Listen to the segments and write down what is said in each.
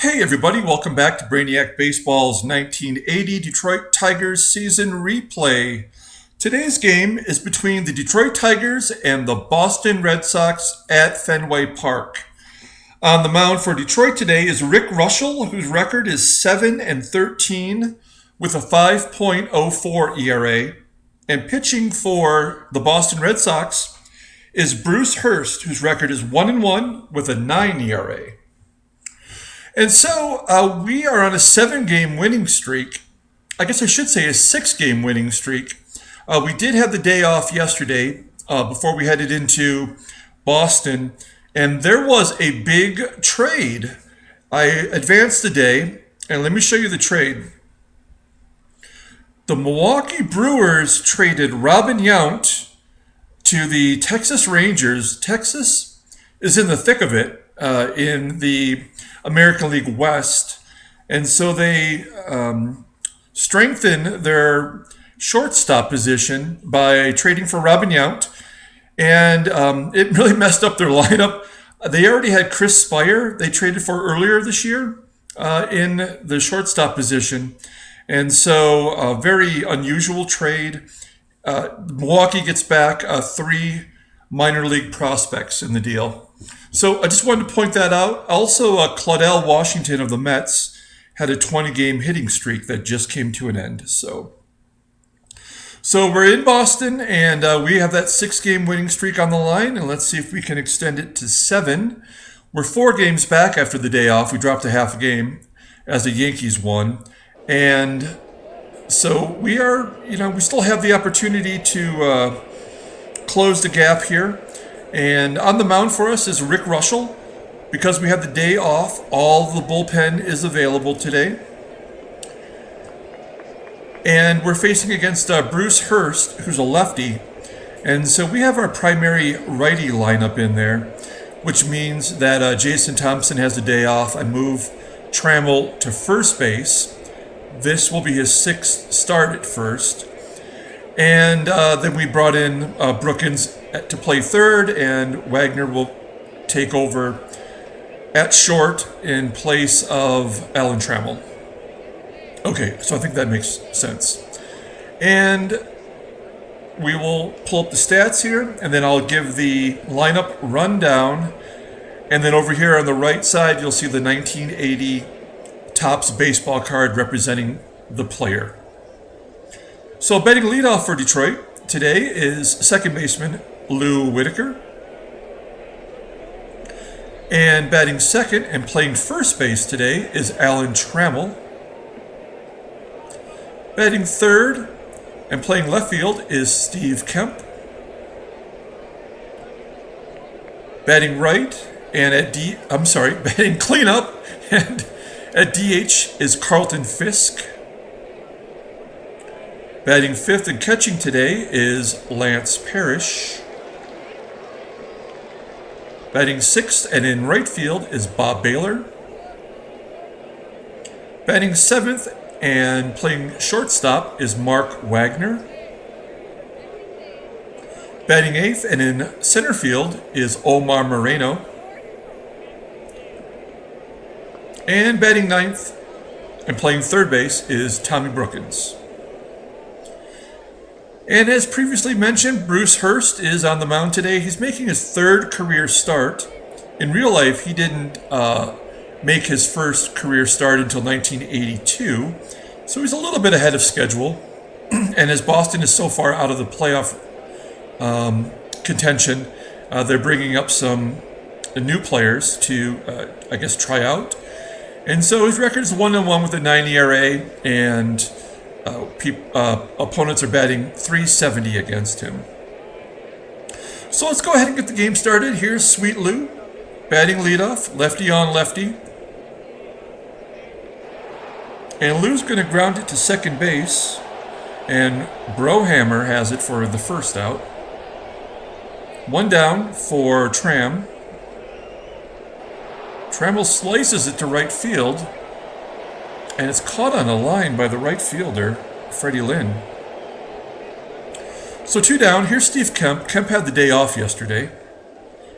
Hey everybody, welcome back to Brainiac Baseball's 1980 Detroit Tigers season replay. Today's game is between the Detroit Tigers and the Boston Red Sox at Fenway Park. On the mound for Detroit today is Rick Reuschel, whose record is 7-13 with a 5.04 ERA. And pitching for the Boston Red Sox is Bruce Hurst, whose record is 1-1 with a 9 ERA. And so we are on a 7-game winning streak. I guess I should say a 6-game winning streak. We did have the day off yesterday before we headed into Boston. And there was a big trade. I advanced the day, and let me show you the trade. The Milwaukee Brewers traded Robin Yount to the Texas Rangers. Texas is in the thick of it in the American League West. And so they strengthened their shortstop position by trading for Robin Yount. And it really messed up their lineup. They already had Chris Spire they traded for earlier this year in the shortstop position. And so a very unusual trade. Milwaukee gets back 3 minor league prospects in the deal. So I just wanted to point that out. Also, Claudell Washington of the Mets had a 20-game hitting streak that just came to an end. So we're in Boston, and we have that 6-game winning streak on the line, and let's see if we can extend it to 7. We're 4 games back after the day off. We dropped a half a game as the Yankees won. And so we are, we still have the opportunity to close the gap here. And on the mound for us is Rick Reuschel. Because we have the day off, all the bullpen is available today. And we're facing against Bruce Hurst, who's a lefty. And so we have our primary righty lineup in there, which means that Jason Thompson has the day off. I move Trammell to first base. This will be his 6th start at first. And then we brought in Brookins to play third, and Wagner will take over at short in place of Alan Trammell. Okay, so I think that makes sense. And we will pull up the stats here, and then I'll give the lineup rundown. And then over here on the right side, you'll see the 1980 Topps baseball card representing the player. So batting leadoff for Detroit today is second baseman Lou Whitaker. And batting second and playing first base today is Alan Trammell. Batting third and playing left field is Steve Kemp. Batting right and batting cleanup and at DH is Carlton Fisk. Batting fifth and catching today is Lance Parrish. Batting sixth and in right field is Bob Baylor. Batting seventh and playing shortstop is Mark Wagner. Batting eighth and in center field is Omar Moreno. And batting ninth and playing third base is Tommy Brookins. And as previously mentioned, Bruce Hurst is on the mound today. He's making his 3rd career start. In real life, he didn't make his first career start until 1982. So he's a little bit ahead of schedule. And as Boston is so far out of the playoff contention, they're bringing up some new players to, try out. And so his record is 1-1 with a 9 ERA, and opponents are batting .370 against him. So let's go ahead and get the game started. Here's Sweet Lou, batting leadoff, lefty on lefty. And Lou's going to ground it to second base, and Brohammer has it for the first out. 1 down for Tram. Trammell slices it to right field, and it's caught on a line by the right fielder, Freddie Lynn. So 2 down. Here's Steve Kemp. Kemp had the day off yesterday,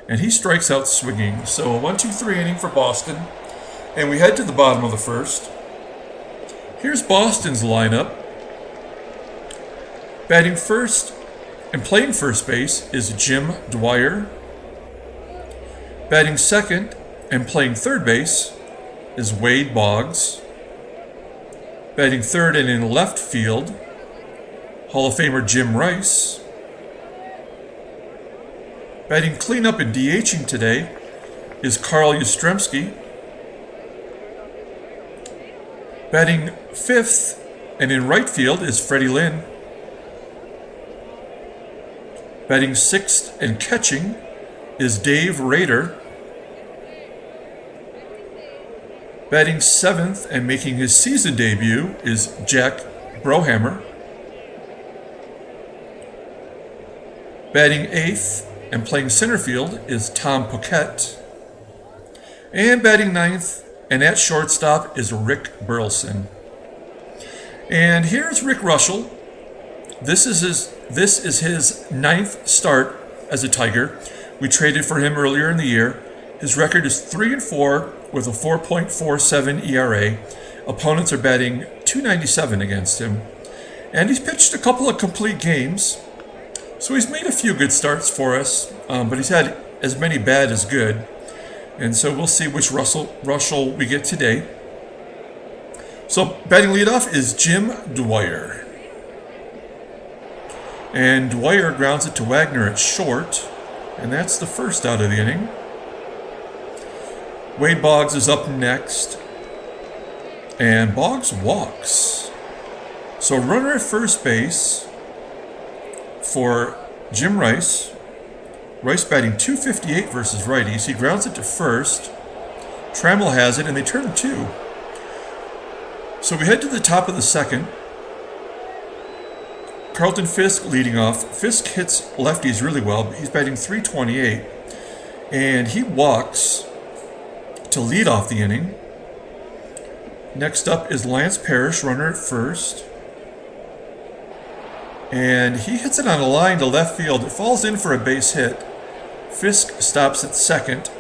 and he strikes out swinging. So a 1-2-3 inning for Boston. And we head to the bottom of the first. Here's Boston's lineup. Batting first and playing first base is Jim Dwyer. Batting second and playing third base is Wade Boggs. Batting third and in left field, Hall of Famer Jim Rice. Batting cleanup and DHing today is Carl Yastrzemski. Batting fifth and in right field is Freddie Lynn. Batting sixth and catching is Dave Rader. Batting seventh and making his season debut is Jack Brohammer. Batting eighth and playing center field is Tom Poquette. And batting ninth and at shortstop is Rick Burleson. And here's Rick Reuschel. This is his ninth start as a Tiger. We traded for him earlier in the year. His record is 3-4 with a 4.47 ERA. Opponents are batting .297 against him. And he's pitched a couple of complete games. So he's made a few good starts for us, but he's had as many bad as good. And so we'll see which Reuschel we get today. So batting leadoff is Jim Dwyer. And Dwyer grounds it to Wagner at short, and that's the first out of the inning. Wade Boggs is up next, and Boggs walks. So runner at first base for Jim Rice. Rice batting .258 versus righties. He grounds it to first. Trammell has it, and they turn two. So we head to the top of the second. Carlton Fisk leading off. Fisk hits lefties really well. He's batting .328, and he walks to lead off the inning. Next up is Lance Parrish, runner at first. And he hits it on a line to left field. It falls in for a base hit. Fisk stops at second.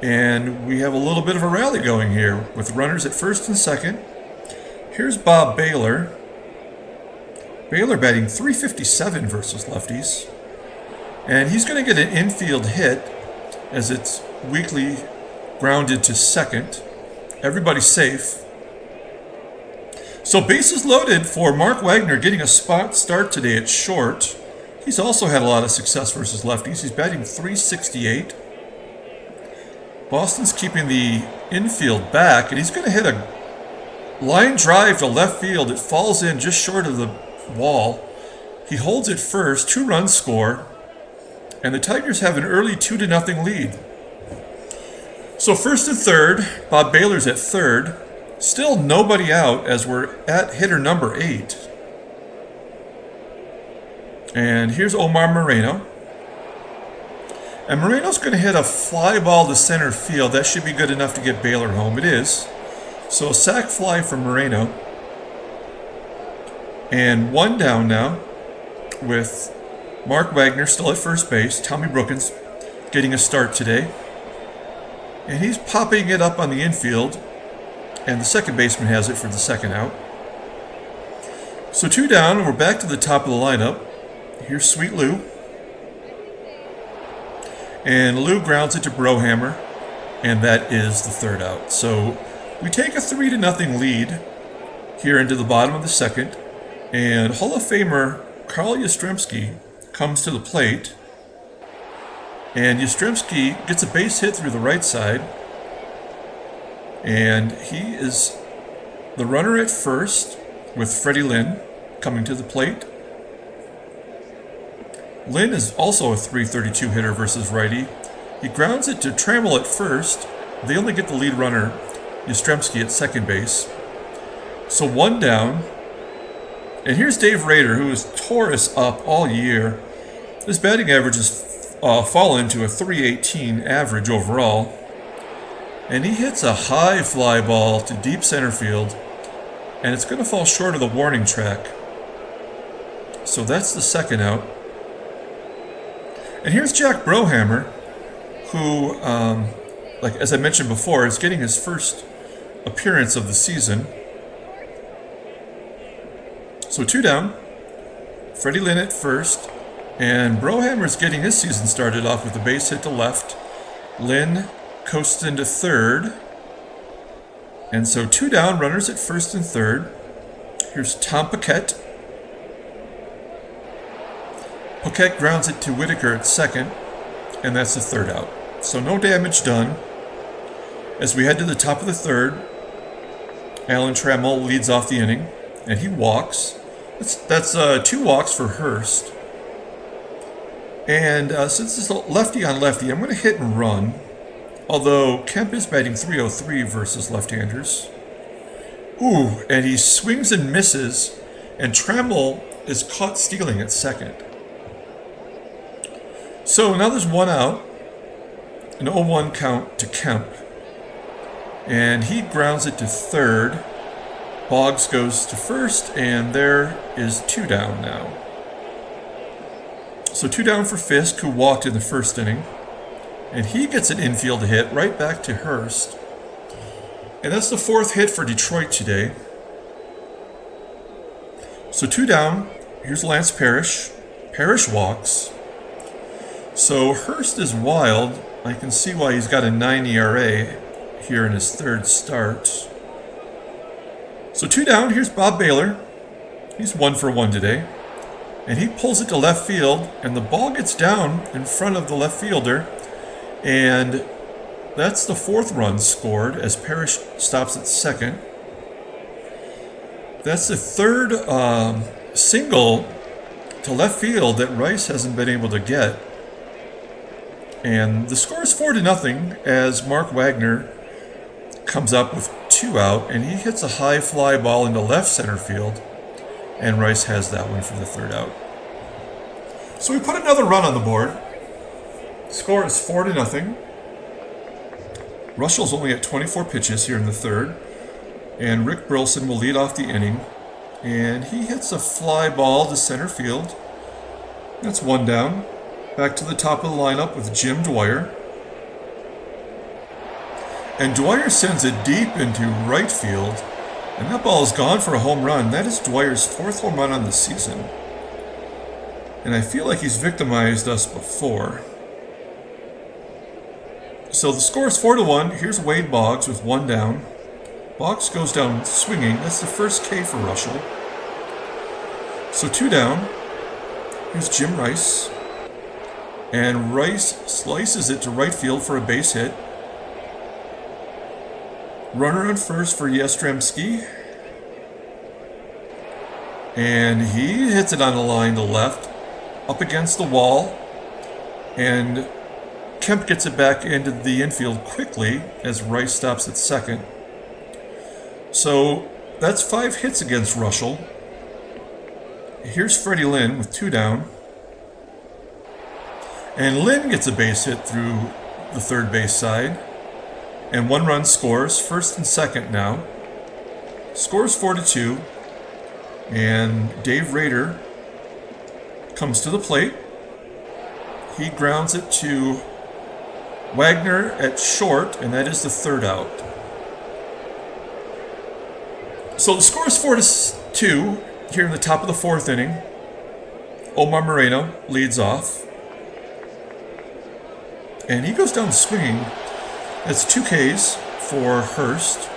And we have a little bit of a rally going here with runners at first and second. Here's Bob Baylor. Baylor batting .357 versus lefties. And he's going to get an infield hit as it's weakly grounded to second. Everybody's safe. So bases loaded for Mark Wagner getting a spot start today at short. He's also had a lot of success versus lefties. He's batting .368. Boston's keeping the infield back, and he's going to hit a line drive to left field. It falls in just short of the wall. He holds it first, 2 runs score, and the Tigers have an early 2-0 lead. So first and third, Bob Baylor's at third. Still nobody out as we're at hitter number 8. And here's Omar Moreno. And Moreno's going to hit a fly ball to center field. That should be good enough to get Baylor home. It is. So a sac fly from Moreno. And 1 down now with Mark Wagner still at first base. Tommy Brookins getting a start today. And he's popping it up on the infield. And the second baseman has it for the second out. So 2 down, and we're back to the top of the lineup. Here's Sweet Lou. And Lou grounds it to Brohammer, and that is the third out. So we take a 3-0 lead here into the bottom of the second. And Hall of Famer Carl Yastrzemski comes to the plate. And Yastrzemski gets a base hit through the right side. And he is the runner at first with Freddie Lynn coming to the plate. Lynn is also a .332 hitter versus righty. He grounds it to Trammell at first. They only get the lead runner, Yastrzemski, at second base. So 1 down. And here's Dave Rader, who has tore us up all year. His batting average has fallen to a .318 average overall. And he hits a high fly ball to deep center field, and it's going to fall short of the warning track. So that's the second out. And here's Jack Brohammer, who like as I mentioned before, is getting his first appearance of the season. So 2 down. Freddie Lynn at first. And Brohammer's getting his season started off with a base hit to left. Lynn coasts into third. And so 2 down, runners at first and third. Here's Tom Paquette. Paquette grounds it to Whitaker at second. And that's the third out. So no damage done. As we head to the top of the third, Alan Trammell leads off the inning. And he walks. That's 2 walks for Hurst. And since it's lefty on lefty, I'm going to hit and run. Although Kemp is batting .303 versus left-handers. Ooh, and he swings and misses. And Trammell is caught stealing at second. So now there's 1 out. An 0-1 count to Kemp. And he grounds it to third. Boggs goes to first, and there is 2 down now. So 2 down for Fisk, who walked in the first inning. And he gets an infield hit right back to Hurst. And that's the 4th hit for Detroit today. So 2 down. Here's Lance Parrish. Parrish walks. So Hurst is wild. I can see why he's got a 9 ERA here in his 3rd start. So 2 down, here's Bob Baylor. He's 1 for 1 today. And he pulls it to left field, and the ball gets down in front of the left fielder. And that's the 4th run scored as Parrish stops at second. That's the 3rd single to left field that Rice hasn't been able to get. And the score is 4-0 as Mark Wagner comes up with 2 out, and he hits a high fly ball into left center field, and Rice has that one for the 3rd out. So we put another run on the board. Score is 4-0. Reuschel's only at 24 pitches here in the 3rd, and Rick Burleson will lead off the inning, and he hits a fly ball to center field. That's 1 down. Back to the top of the lineup with Jim Dwyer. And Dwyer sends it deep into right field. And that ball is gone for a home run. That is Dwyer's 4th home run on the season. And I feel like he's victimized us before. So the score is 4-1. Here's Wade Boggs with 1 down. Boggs goes down swinging. That's the first K for Reuschel. So 2 down. Here's Jim Rice. And Rice slices it to right field for a base hit. Runner on first for Yastrzemski. And he hits it on the line to left, up against the wall. And Kemp gets it back into the infield quickly as Rice stops at second. So that's 5 hits against Reuschel. Here's Freddie Lynn with 2 down. And Lynn gets a base hit through the 3rd base side. And 1 run scores, first and second now. Scores 4-2. And Dave Rader comes to the plate. He grounds it to Wagner at short, and that is the 3rd out. So the score is 4-2 here in the top of the 4th inning. Omar Moreno leads off. And he goes down swinging. That's 2 Ks for Hurst.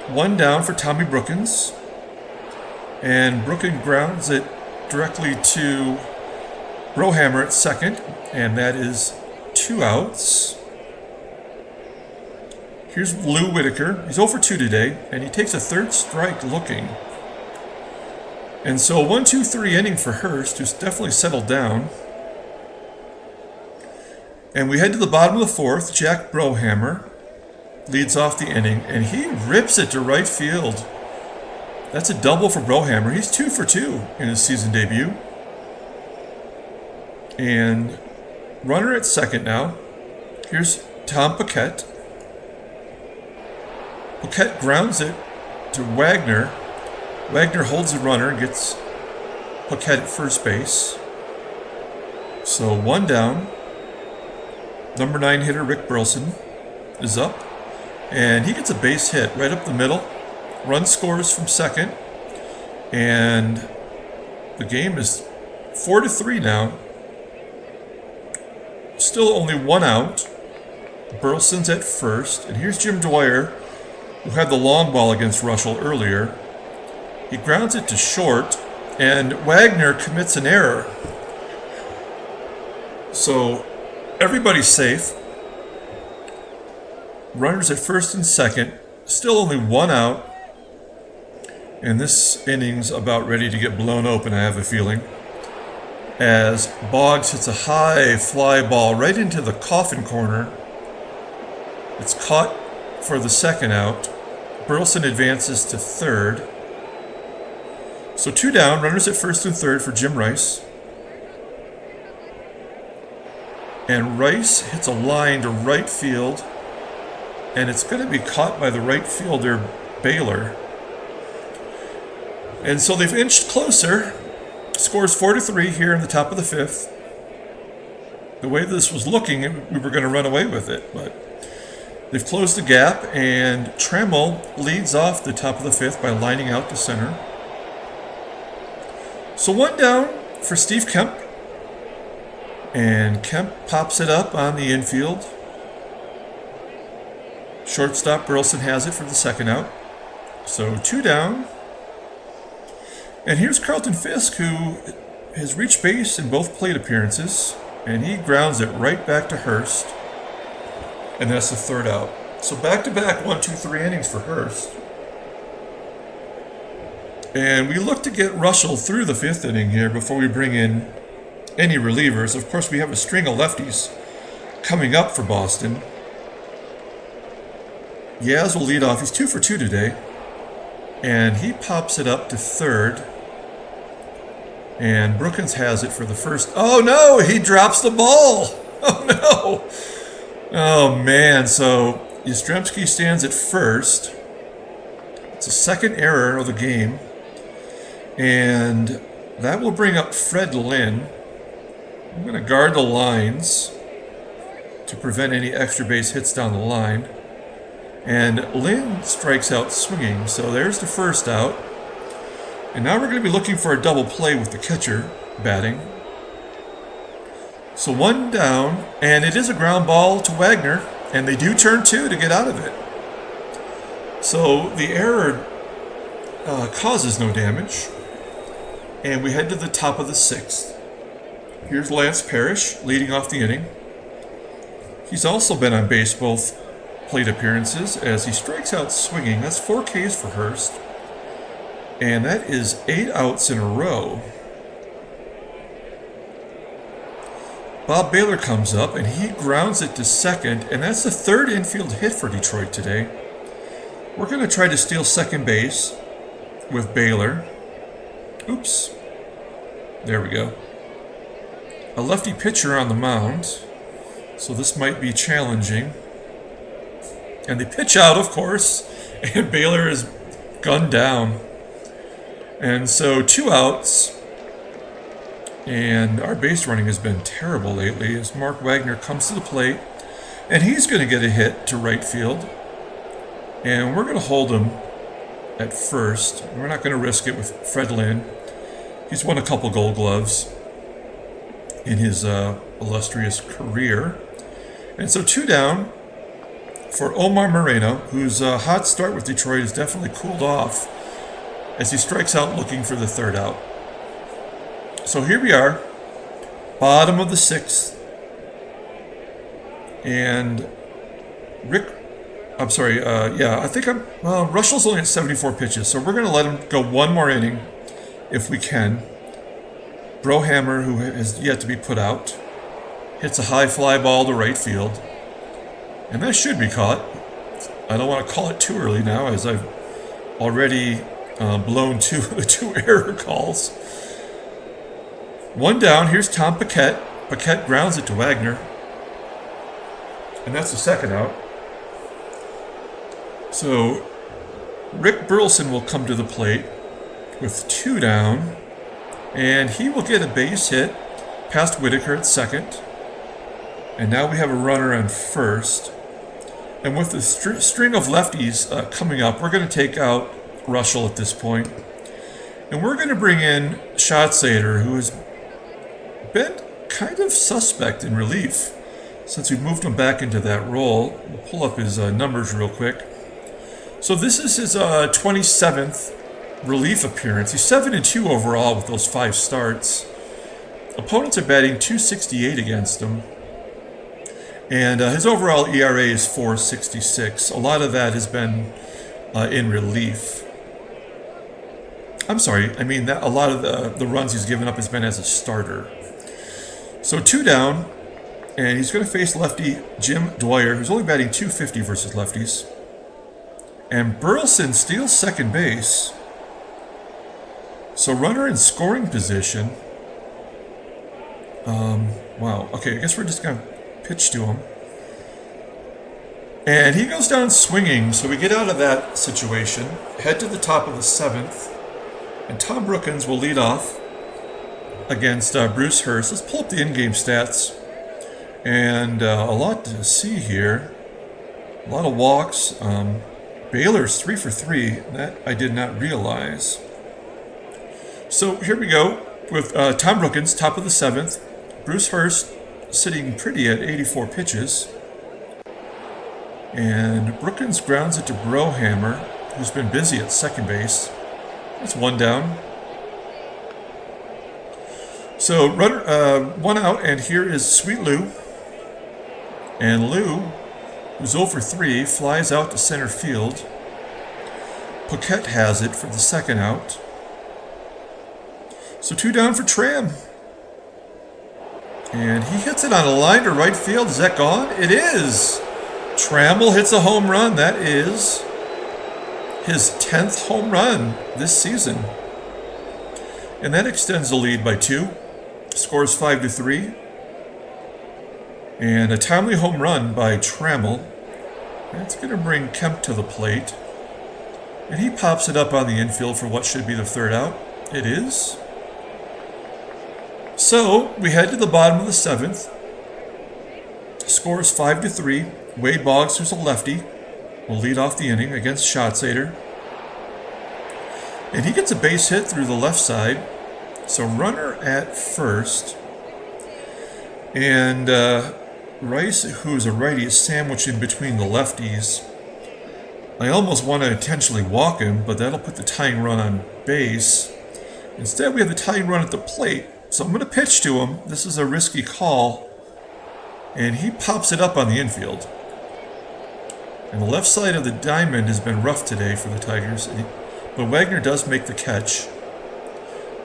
1 down for Tommy Brookins. And Brookins grounds it directly to Brohammer at second. And that is 2 outs. Here's Lou Whitaker. He's 0 for 2 today. And he takes a 3rd strike looking. And so 1-2-3 inning for Hurst, who's definitely settled down. And we head to the bottom of the 4th. Jack Brohammer leads off the inning, and he rips it to right field. That's a double for Brohammer. He's 2 for 2 in his season debut. And runner at second now. Here's Tom Paquette. Paquette grounds it to Wagner. Wagner holds the runner and gets Paquette at first base. So 1 down. Number 9 hitter Rick Burleson is up, and he gets a base hit right up the middle. Run scores from second, and the game is 4-3 now. Still only one out. Burleson's at first, and here's Jim Dwyer, who had the long ball against Reuschel earlier. He grounds it to short, and Wagner commits an error. So everybody's safe. Runners at first and second. Still only one out. And this inning's about ready to get blown open, I have a feeling, as Boggs hits a high fly ball right into the coffin corner. It's caught for the second out. Burleson advances to third. So 2 down, runners at first and third for Jim Rice. And Rice hits a line to right field, and it's going to be caught by the right fielder, Baylor. And so they've inched closer. Scores 4-3 here in the top of the 5th. The way this was looking, we were going to run away with it, but they've closed the gap, and Trammell leads off the top of the 5th by lining out to center. So 1 down for Steve Kemp, and Kemp pops it up on the infield. Shortstop Burleson has it for the second out. So 2 down. And here's Carlton Fisk, who has reached base in both plate appearances, and he grounds it right back to Hurst. And that's the third out. So back-to-back 1, 2, 3 innings for Hurst. And we look to get Reuschel through the 5th inning here before we bring in any relievers. Of course, we have a string of lefties coming up for Boston. Yaz will lead off. He's 2 for 2 today. And he pops it up to third. And Brookins has it for the first. Oh no, he drops the ball. Oh no. Oh man, so Yastrzemski stands at first. It's a second error of the game. And that will bring up Fred Lynn. I'm going to guard the lines to prevent any extra base hits down the line. And Lynn strikes out swinging, so there's the first out. And now we're going to be looking for a double play with the catcher batting. So 1 down, and it is a ground ball to Wagner, and they do turn 2 to get out of it. So the error causes no damage, and we head to the top of the 6th. Here's Lance Parrish leading off the inning. He's also been on base both plate appearances as he strikes out swinging. That's 4 Ks for Hurst. And that is 8 outs in a row. Bob Baylor comes up and he grounds it to second, and that's the third infield hit for Detroit today. We're going to try to steal second base with Baylor. Oops. There we go. A lefty pitcher on the mound, so this might be challenging. And they pitch out, of course, and Baylor is gunned down. And so 2 outs, and our base running has been terrible lately as Mark Wagner comes to the plate, and he's going to get a hit to right field. And we're going to hold him at first. We're not going to risk it with Fred Lynn. He's won a couple Gold Gloves in his illustrious career. And so 2 down for Omar Moreno, whose hot start with Detroit has definitely cooled off as he strikes out looking for the third out. So here we are, bottom of the 6th, and Reuschel's only at 74 pitches, so we're going to let him go one more inning if we can. Brohammer, who has yet to be put out, hits a high fly ball to right field, and that should be caught. I don't want to call it too early now, as I've already blown the 2 error calls. 1 down, here's Tom Paquette. Paquette grounds it to Wagner, and that's the second out. So Rick Burleson will come to the plate with 2 down, and he will get a base hit past Whitaker at second. And now we have a runner on first. And with the string of lefties coming up, we're going to take out Reuschel at this point. And we're going to bring in Schatzeder, who has been kind of suspect in relief since we moved him back into that role. We'll pull up his numbers real quick. So this is his 27th relief appearance. He's 7-2 overall with those 5 starts. Opponents are batting .268 against him. And his overall ERA is .466. A lot of that has been in relief. I'm sorry, I mean that a lot of the runs he's given up has been as a starter. So 2 down, and he's going to face lefty Jim Dwyer, who's only batting .250 versus lefties. And Burleson steals second base. So runner in scoring position. Wow, okay, I guess we're just going to pitch to him. And he goes down swinging, so we get out of that situation, head to the top of the 7th, and Tom Brookins will lead off against Bruce Hurst. Let's pull up the in-game stats. And a lot to see here. A lot of walks. Baylor's 3 for 3. That I did not realize. So here we go with Tom Brookins, top of the 7th. Bruce Hurst sitting pretty at 84 pitches. And Brookins grounds it to Brohammer, who's been busy at second base. That's 1 down. So runner 1 out, and here is Sweet Lou. And Lou, who's 0 for 3, flies out to center field. Paquette has it for the 2nd out. So 2 down for Tram. And he hits it on a line to right field. Is that gone? It is. Trammell hits a home run. That is his 10th home run this season. And that extends the lead by 2. Scores 5-3. And a timely home run by Trammell. That's going to bring Kemp to the plate. And he pops it up on the infield for what should be the 3rd out. It is. So we head to the bottom of the 7th. Scores 5-3. Wade Boggs, who's a lefty, will lead off the inning against Schatzeder. And he gets a base hit through the left side. So runner at first. And Rice, who's a righty, is sandwiched in between the lefties. I almost want to intentionally walk him, but that'll put the tying run on base. Instead, we have the tying run at the plate. So I'm going to pitch to him. This is a risky call. And he pops it up on the infield. And the left side of the diamond has been rough today for the Tigers. But Wagner does make the catch.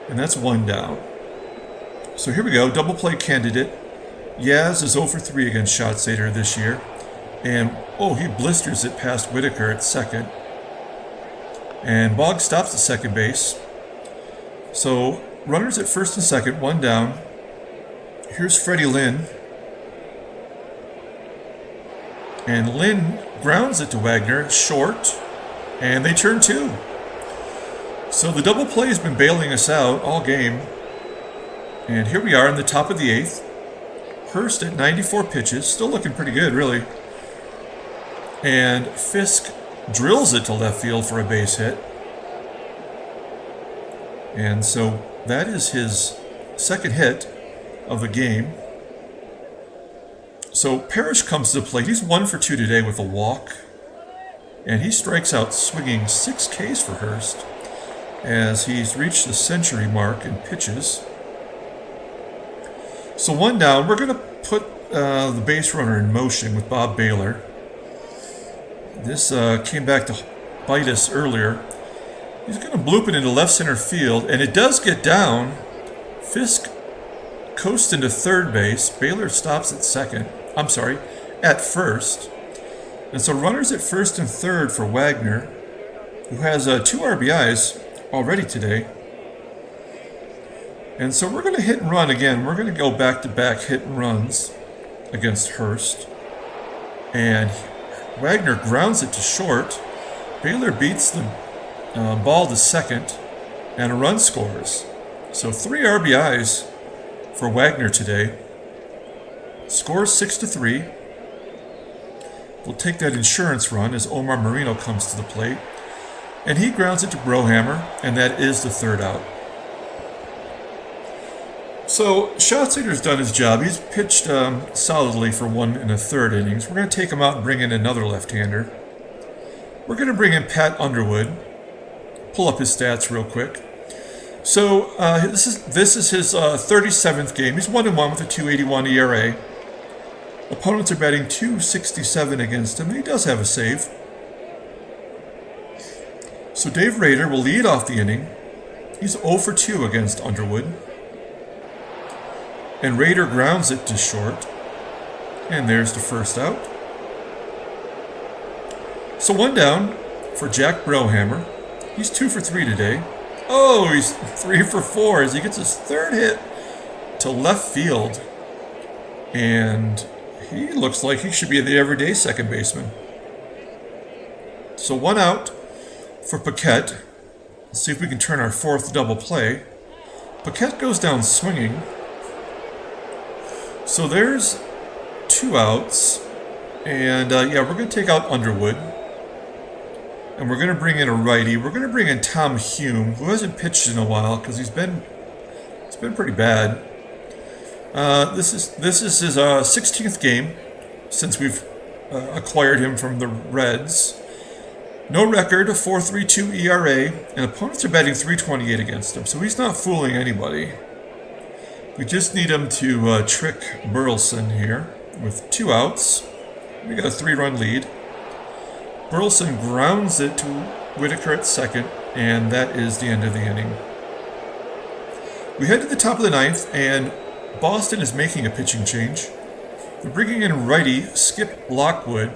And that's 1 down. So here we go. Double play candidate. Yaz is 0 for 3 against Schatzeder this year. And, he blisters it past Whitaker at second. And Boggs stops at second base. So runners at first and second, 1 down. Here's Freddie Lynn. And Lynn grounds it to Wagner, short, and they turn 2. So the double play has been bailing us out all game. And here we are in the top of the 8th. Hurst at 94 pitches, still looking pretty good, really. And Fisk drills it to left field for a base hit. And so that is his 2nd hit of the game. So Parrish comes to the plate. He's 1 for 2 today with a walk. And he strikes out swinging 6 Ks for Hurst as he's reached the century mark in pitches. So 1 down. We're going to put the base runner in motion with Bob Baylor. This came back to bite us earlier. He's going to bloop it into left center field, and it does get down. Fisk coasts into third base. Baylor stops at first. And so runners at first and third for Wagner, who has 2 RBIs already today. And so we're going to hit and run again. We're going to go back-to-back hit and runs against Hurst. And Wagner grounds it to short. Baylor beats the ball to second, and a run scores. So 3 RBIs for Wagner today. Scores 6-3. We'll take that insurance run as Omar Marino comes to the plate. And he grounds it to Brohammer, and that is the third out. So Schatzeder's done his job. He's pitched solidly for 1 1/3 innings. We're going to take him out and bring in another left-hander. We're going to bring in Pat Underwood. Pull up his stats real quick. So this is his 37th game. He's 1-1 with a 2.81 ERA. Opponents are batting .267 against him. He does have a save. So Dave Rader will lead off the inning. He's 0 for 2 against Underwood. And Rader grounds it to short. And there's the first out. So 1 down for Jack Brohammer. He's 2 for 3 today. Oh, he's 3 for 4 as he gets his third hit to left field. And he looks like he should be the everyday second baseman. So 1 out for Paquette. Let's see if we can turn our 4th double play. Paquette goes down swinging. So there's 2 outs. And we're going to take out Underwood. And we're going to bring in a righty. We're going to bring in Tom Hume, who hasn't pitched in a while because it's been pretty bad. This is his 16th game since we've acquired him from the Reds. No record, a 4.32 ERA, and opponents are batting .328 against him, so he's not fooling anybody. We just need him to trick Burleson here with 2 outs. We got a 3-run lead. Burleson grounds it to Whitaker at second, and that is the end of the inning. We head to the top of the 9th, and Boston is making a pitching change. They're bringing in righty Skip Lockwood.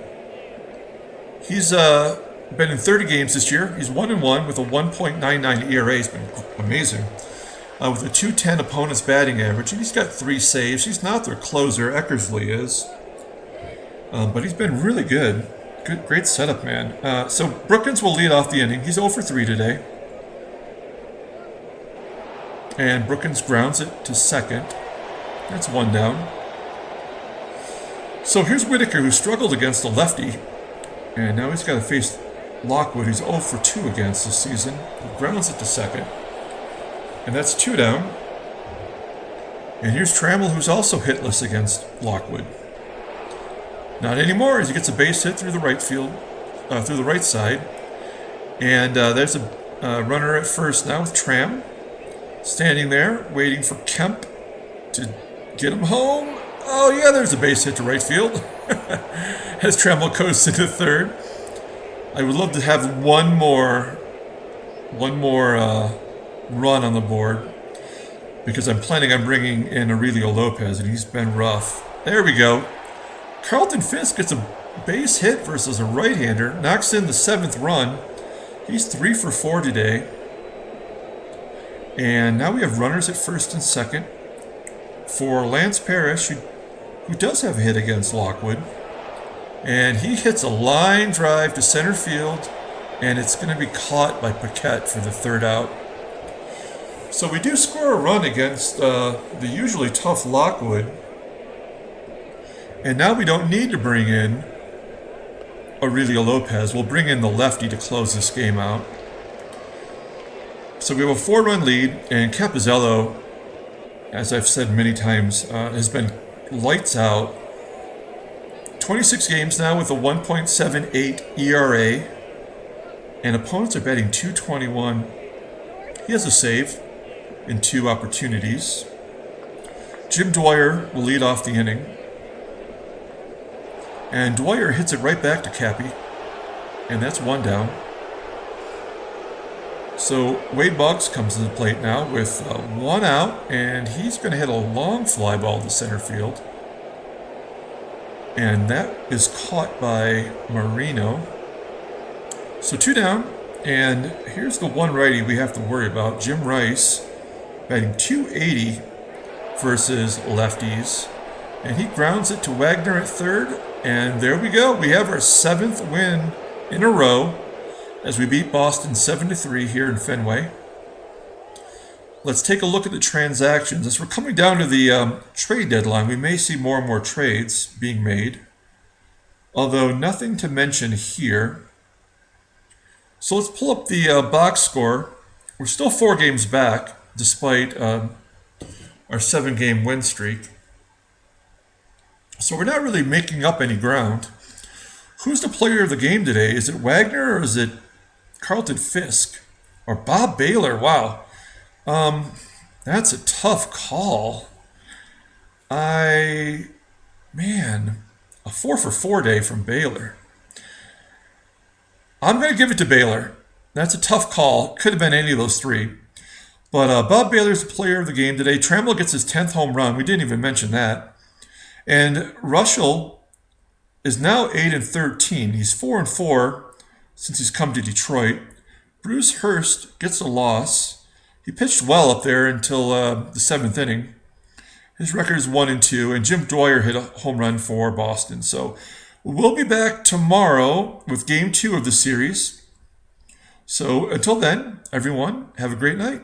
He's been in 30 games this year. He's 1-1 with a 1.99 ERA. He's been amazing. With a .210 opponent's batting average, and he's got 3 saves. He's not their closer. Eckersley is. But he's been really good. Great setup, man. So Brookins will lead off the inning. He's 0 for 3 today. And Brookins grounds it to second. That's 1 down. So here's Whitaker, who struggled against a lefty. And now he's got to face Lockwood, who's 0 for 2 against this season. He grounds it to second. And that's 2 down. And here's Trammell, who's also hitless against Lockwood. Not anymore, as he gets a base hit through the right field, through the right side. And there's a runner at first now with Tram. Standing there, waiting for Kemp to get him home. Oh yeah, there's a base hit to right field. As Trammell goes into third. I would love to have one more run on the board, because I'm planning on bringing in Aurelio Lopez, and he's been rough. There we go. Carlton Fisk gets a base hit versus a right-hander, knocks in the 7th run. He's 3 for 4 today. And now we have runners at first and second for Lance Parrish, who does have a hit against Lockwood. And he hits a line drive to center field, and it's going to be caught by Paquette for the 3rd out. So we do score a run against the usually tough Lockwood. And now we don't need to bring in Aurelio Lopez. We'll bring in the lefty to close this game out. So we have a 4-run lead, and Capizzello, as I've said many times, has been lights out. 26 games now with a 1.78 ERA, and opponents are batting .221. He has a save in 2 opportunities. Jim Dwyer will lead off the inning. And Dwyer hits it right back to Cappy. And that's 1 down. So Wade Boggs comes to the plate now with 1 out. And he's going to hit a long fly ball to center field. And that is caught by Marino. So 2 down. And here's the one righty we have to worry about. Jim Rice batting .280 versus lefties. And he grounds it to Wagner at third. And there we go. We have our 7th win in a row as we beat Boston 7-3 here in Fenway. let's take a look at the transactions. As we're coming down to the trade deadline, we may see more and more trades being made, although nothing to mention here. So let's pull up the box score. We're still 4 games back, despite our 7-game win streak. So we're not really making up any ground. Who's the player of the game today? Is it Wagner or is it Carlton Fisk? Or Bob Baylor? Wow. That's a tough call. A 4 for 4 day from Baylor. I'm going to give it to Baylor. That's a tough call. Could have been any of those 3. But Bob Baylor's the player of the game today. Trammell gets his 10th home run. We didn't even mention that. And Reuschel is now 8-13. He's 4-4 since he's come to Detroit. Bruce Hurst gets a loss. He pitched well up there until the 7th inning. His record is 1-2, and Jim Dwyer hit a home run for Boston. So we'll be back tomorrow with Game 2 of the series. So until then, everyone, have a great night.